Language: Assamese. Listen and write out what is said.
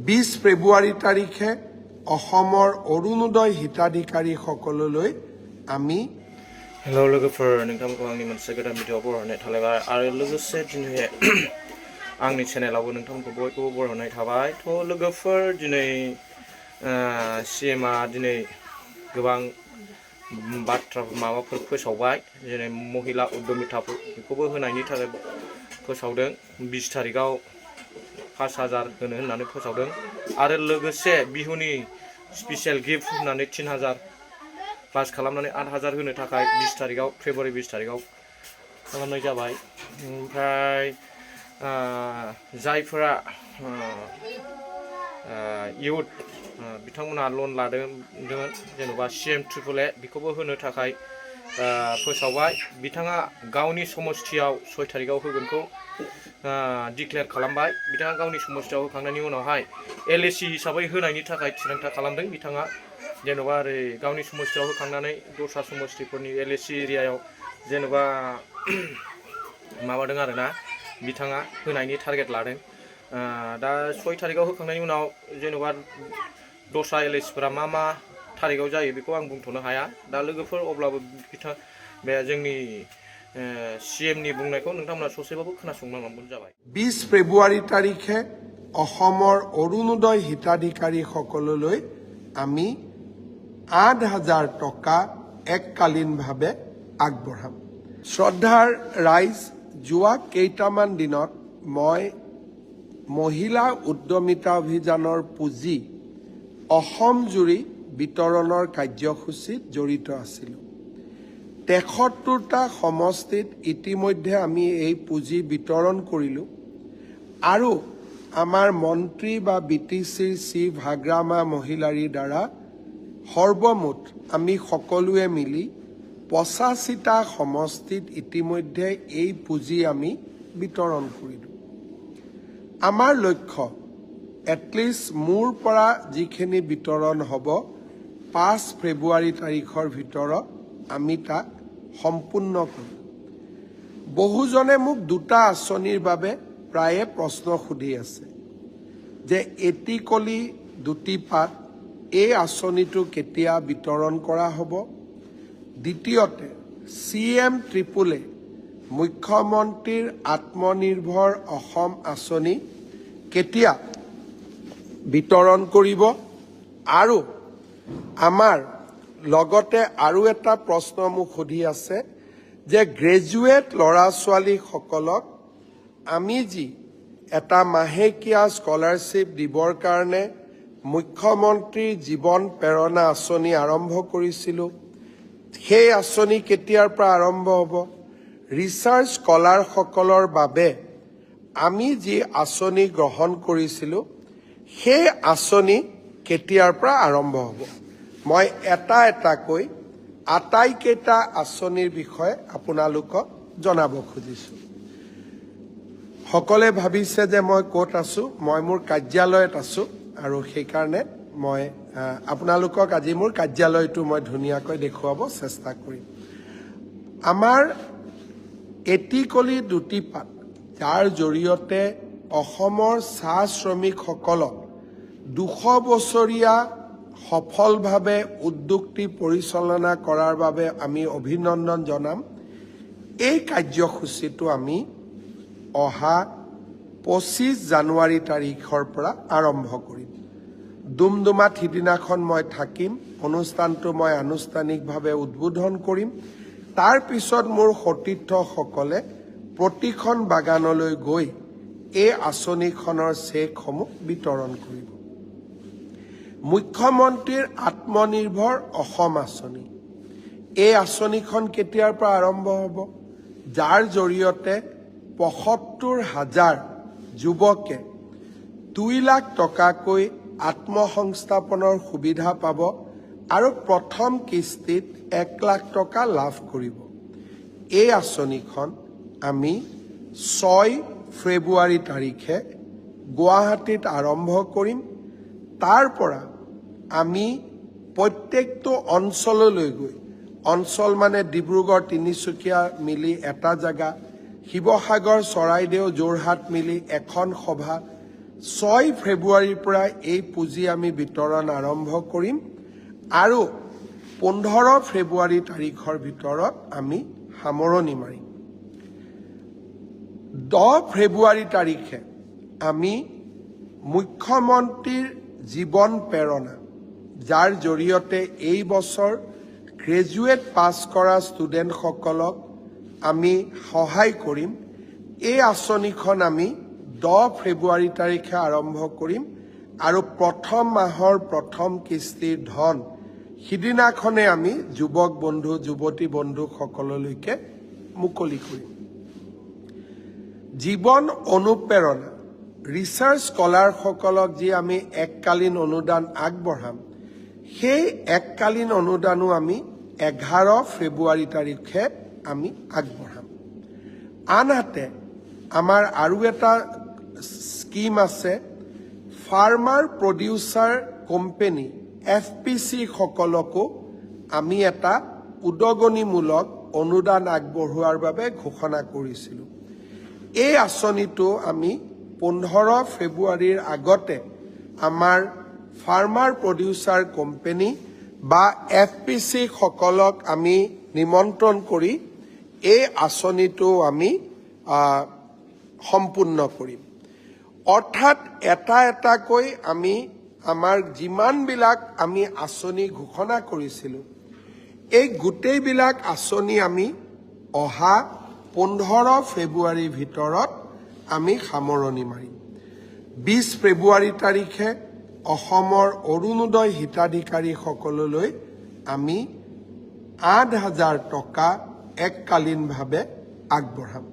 20 ফেব্ৰুৱাৰী তাৰিখে অসমৰ অৰুণোদয় হিতাধিকাৰীসকললৈ আমি हेलौ लोगोफोर नोंथांमोनखौ आंनि मोनसे गोदान भिडिअ बरहरनाय थालायबाय आरो लोगोसे दिनै आंनि चेनेलावबो नोंथांमोनखौ बयखौबो बरहरनाय थाबाय थ' लोगोफोर दिनै सीएमआ दिनै गोबां बाथ्रा माबाफोर फोसावबाय जेरै महिला उद्यमिताफोर बेखौबो होनायनि थाखाय फोसावदों 20 तारिखआव 5000 होनो होननानै फोसावदों आरो लोगोसे बिहुनि स्पेशल गिफ्ट होननानै 3000 पास खालामनानै 8000 होनो थाखाय 20 तारिखआव फेब्रुवारि 20 तारिखआव खालामनाय जाबाय ओमफ्राय जायफोरा इउथ बिथांमोना लन लादोंमोन जेनेबा सीएम ट्रिपल ए बेखौबो होनो थाखाय फोसावबाय बिथाङा गावनि समस्थियाव 6 तारिखआव होगोनखौ डिक्लेयार खालामबाय बिथाङा गावनि समस्थियाव होखांनायनि उनावहाय एलएसी हिसाबै होनायनि थाखाय थिरांथा खालामदों बिथाङा जेनेबा ओरै गावनि समस्थियाव होखांनानै दस्रा समस्थिफोरनि एलएसी एरियायाव जेनेबा माबादों आरोना बिथाङा होनायनि टारगेट लादों दा 6 तारिखआव होखांनायनि उनाव जेनेबा दस्रा एलएसीफोरा मा तारिखआव जायो बेखौ आं बुंथ'नो हाया दा लोगोफोर अब्लाबो बिथां बे जोंनि सीएमनि बुंनायखौ नोंथांमोना ससेबाबो खोनासंनांगौ जाबाय 20 ফেব্ৰুৱাৰী তাৰিখে অসমৰ অৰুণোদয় হিতাধিকাৰীসকললৈ আমি 8000 টকা এককালীনভাৱে আগবঢ়াম শ্ৰদ্ধাৰ ৰাইজ যোৱা কেইটামান দিনত মই মহিলা উদ্যমিতা অভিযানৰ পুঁজি অসম জুৰি বিতৰণৰ কাৰ্যসূচীত জড়িত আছিলোঁ 73টা সমষ্টিত ইতিমধ্যে আমি এই পুঁজি বিতৰণ কৰিলোঁ আৰু আমাৰ মন্ত্ৰী বা বিটিচিৰ চি ভাগ্ৰামা মহিলাৰীৰ দ্বাৰা সৰ্বমুঠ আমি সকলোৱে মিলি 85টা সমষ্টিত ইতিমধ্যে এই পুঁজি আমি বিতৰণ কৰিলোঁ আমাৰ লক্ষ্য এটলিষ্ট মোৰ পৰা যিখিনি বিতৰণ হ'ব 5 ফেব্ৰুৱাৰী তাৰিখৰ ভিতৰত আমি তাক সম্পূৰ্ণ কৰিম বহুজনে মোক দুটা আঁচনিৰ বাবে প্ৰায়ে প্ৰশ্ন সুধি আছে যে এটিকলি দুটি পাত এই আঁচনিটো কেতিয়া বিতৰণ কৰা হ'ব দ্বিতীয়তে CM ট্ৰিপল এ মুখ্যমন্ত্ৰীৰ আত্মনিৰ্ভৰ অসম আঁচনি কেতিয়া বিতৰণ কৰিব আৰু আমাৰ লগতে আৰু এটা প্ৰশ্ন মোক সুধি আছে যে গ্ৰেজুৱেট ল'ৰা ছোৱালীসকলক আমি যি এটা মাহেকীয়া স্কলাৰশ্বিপ দিবৰ কাৰণে মুখ্যমন্ত্ৰীৰ জীৱন প্ৰেৰণা আঁচনি আৰম্ভ কৰিছিলোঁ সেই আঁচনি কেতিয়াৰ পৰা আৰম্ভ হ'ব ৰিচাৰ্চ স্কলাৰসকলৰ বাবে আমি যি আঁচনি গ্ৰহণ কৰিছিলোঁ সেই আঁচনি কেতিয়াৰ পৰা আৰম্ভ হ'ব মই এটাকৈ আটাইকেইটা আঁচনিৰ বিষয়ে আপোনালোকক জনাব খুজিছোঁ সকলে ভাবিছে যে মই ক'ত আছোঁ মই মোৰ কাৰ্যালয়ত আছোঁ আৰু সেইকাৰণে মই আপোনালোকক আজি মোৰ কাৰ্যালয়টো মই ধুনীয়াকৈ দেখুৱাব চেষ্টা কৰিম আমাৰ এটিকলি দুটি পাত যাৰ জৰিয়তে অসমৰ চাহ শ্ৰমিকসকলক 200 বছৰীয়া সফলভাৱে উদ্যোগটি পৰিচালনা কৰাৰ বাবে আমি অভিনন্দন জনাম এই কাৰ্যসূচীটো আমি অহা 25 জানুৱাৰী তাৰিখৰ পৰা আৰম্ভ কৰিম দুমদুমাত সিদিনাখন মই থাকিম অনুষ্ঠানটো মই আনুষ্ঠানিকভাৱে উদ্বোধন কৰিম তাৰ পিছত মোৰ সতীৰ্থসকলে প্ৰতিখন বাগানলৈ গৈ এই আঁচনিখনৰ চেকসমূহ বিতৰণ কৰিব মুখ্যমন্ত্ৰীৰ আত্মনিৰ্ভৰ অসম আঁচনি এই আঁচনিখন কেতিয়াৰ পৰা আৰম্ভ হ'ব যাৰ জৰিয়তে ৭৫,০০০ যুৱকে 2 লাখ টকাকৈ আত্মসংস্থাপনৰ সুবিধা পাব আৰু প্ৰথম কিস্তিত 1 লাখ টকা লাভ কৰিব এই আঁচনিখন আমি 6 ফেব্ৰুৱাৰী তাৰিখে গুৱাহাটীত আৰম্ভ কৰিম তাৰ পৰা আমি প্ৰত্যেকটো অঞ্চললৈ গৈ অঞ্চল মানে ডিব্ৰুগড় তিনিচুকীয়া মিলি এটা জায়গা শিৱসাগৰ চৰাইদেউ যোৰহাট মিলি এখন সভা 6 ফেব্ৰুৱাৰীৰ পৰা এই পুঁজি আমি বিতৰণ আৰম্ভ কৰিম আৰু 15 ফেব্ৰুৱাৰী তাৰিখৰ ভিতৰত আমি সামৰণি মাৰিম। 10 ফেব্ৰুৱাৰী তাৰিখে আমি মুখ্যমন্ত্ৰীৰ জীৱন প্ৰেৰণা, যাৰ জৰিয়তে এই বছৰ গ্ৰেজুৱেট পাছ কৰা ষ্টুডেণ্টসকলক আমি সহায় কৰিম, এই আঁচনিখন আমি 10 ফেব্ৰুৱাৰী তাৰিখে আৰম্ভ কৰিম আৰু প্ৰথম মাহৰ প্ৰথম কিস্তিৰ ধন সিদিনাখনে আমি যুৱক বন্ধু যুৱতী বন্ধুসকললৈকে মুকলি কৰিম। জীৱন অনুপ্ৰেৰণা ৰিচাৰ্চ স্কলাৰসকলক যি আমি এককালীন অনুদান আগবঢ়াম, সেই এককালীন অনুদানো আমি 11 ফেব্ৰুৱাৰী তাৰিখে আমি আগবঢ়াম। আনহাতে আমাৰ আৰু এটা স্কিম আছে, ফাৰ্মাৰ প্ৰডিউচাৰ কোম্পানী FPC সকলকো আমি এটা উদগনিমূলক অনুদান আগবঢ়োৱাৰ বাবে ঘোষণা কৰিছিলোঁ। এই আঁচনিটো আমি 15 ফেব্ৰুৱাৰীৰ আগতে আমাৰ ফাৰ্মাৰ প্ৰডিউচাৰ কোম্পানী বা FPC সকলক আমি নিমন্ত্ৰণ কৰি এই আঁচনিটো আমি সম্পূৰ্ণ কৰিম। অৰ্থাৎ এটা এটাকৈ আমি আমাৰ যিমানবিলাক আমি আঁচনি ঘোষণা কৰিছিলোঁ, এই গোটেইবিলাক আঁচনি আমি অহা 15 ফেব্ৰুৱাৰীৰ ভিতৰত আমি সামৰণি মাৰিম। 20 ফেব্ৰুৱাৰী তাৰিখে অসমৰ অৰুণোদয় হিতাধিকাৰীসকললৈ আমি 8,000 টকা এককালীনভাৱে আগবঢ়াম।